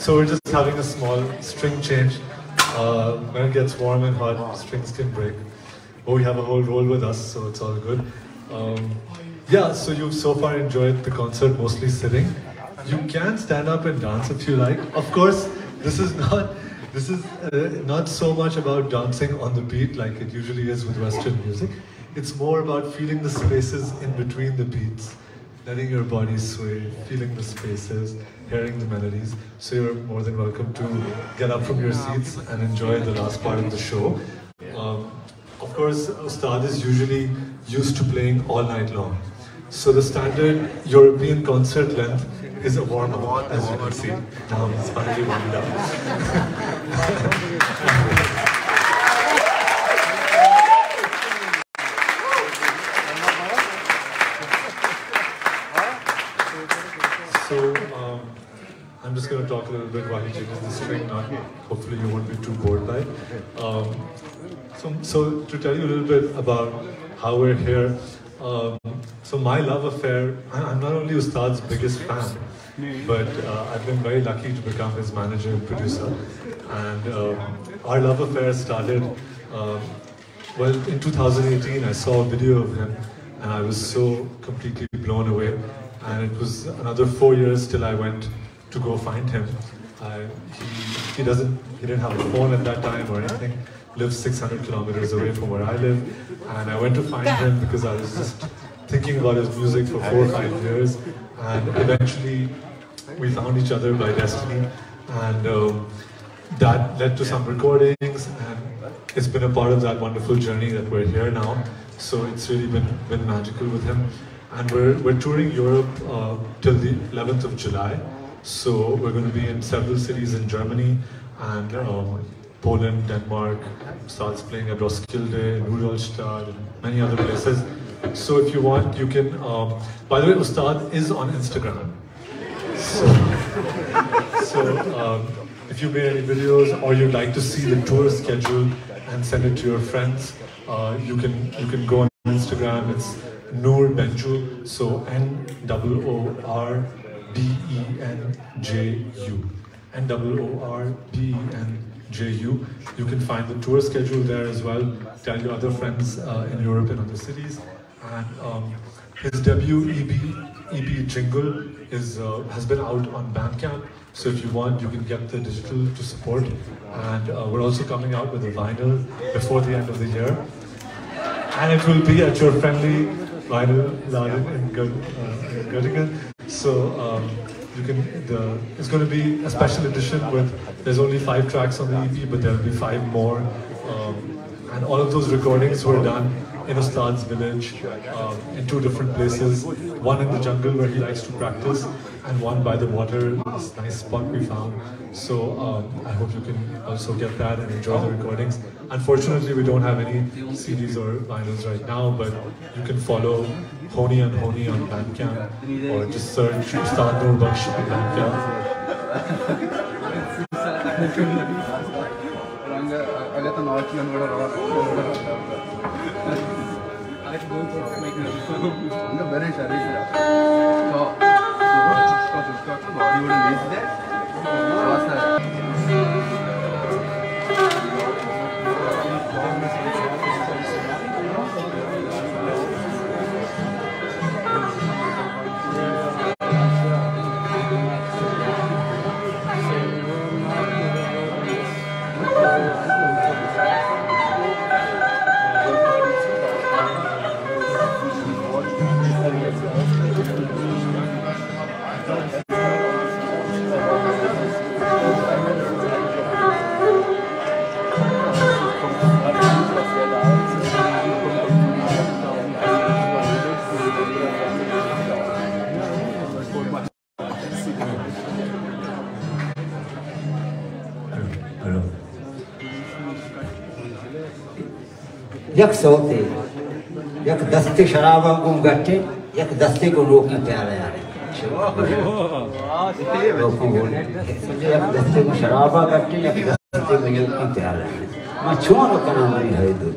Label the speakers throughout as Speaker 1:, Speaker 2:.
Speaker 1: So we're just having a small string change. When it gets warm and hot, strings can break. But we have a whole roll with us, so it's all good. Yeah, so you've so far enjoyed the concert mostly sitting. You can stand up and dance if you like. Of course, this is not so much about dancing on the beat like it usually is with Western music. It's more about feeling the spaces in between the beats, letting your body sway, feeling the spaces, hearing the melodies. So you're more than welcome to get up from your seats and enjoy the last part of the show. Of course, Ustad is usually used to playing all night long. So the standard European concert length is a warm-up, as you can see. Now he's finally warmed up. So I'm just going to talk a little bit while he changes the string. Hopefully you won't be too bored by it. So to tell you a little bit about how we're here. So my love affair, I'm not only Ustad's biggest fan, but I've been very lucky to become his manager and producer. And our love affair started, well, in 2018 I saw a video of him and I was so completely blown away. And it was another 4 years till I went to go find him. He didn't have a phone at that time or anything. Lives 600 kilometers away from where I live. And I went to find him because I was just thinking about his music for 4 or 5 years. And eventually we found each other by destiny. And that led to some recordings. And it's been a part of that wonderful journey that we're here now. So it's really been magical with him. And we're touring Europe till the 11th of July. So we're going to be in several cities in Germany and Poland, Denmark. Starts playing at Roskilde, Rudolstadt, and many other places. So if you want, you can. By the way, Ustad is on Instagram. So if you made any videos or you'd like to see the tour schedule and send it to your friends, you can go on Instagram. It's Noor Benju, so N-O-R-B-E-N-J-U. N-O-O-R-B-E-N-J-U. You can find the tour schedule there as well. Tell your other friends in Europe and other cities. And his debut EP jingle has been out on Bandcamp. So if you want, you can get the digital to support. And we're also coming out with a vinyl before the end of the year. And it will be at your friendly vinyl laden in Göttingen. So it's going to be a special edition there's only 5 tracks on the EP, but there'll be 5 more. And all of those recordings were done in Ustad's village, in 2 different places. One in the jungle where he likes to practice, and one by the water, this nice spot we found. So I hope you can also get that and enjoy the recordings. Unfortunately, we don't have any CDs or vinyls right now, but you can follow Honi and Honi on Bandcamp, or just search Ustad Noor Baksh on Bandcamp.
Speaker 2: यक सोते यक दस्ते शराबा गुम गट्टे यक दस्ते को रोकी प्यारे आ रहे यक दस्ते को शराबा गट्टे यक दस्ते को रोकी प्यारे मैं छुआ रखना मेरी है दो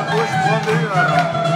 Speaker 3: Post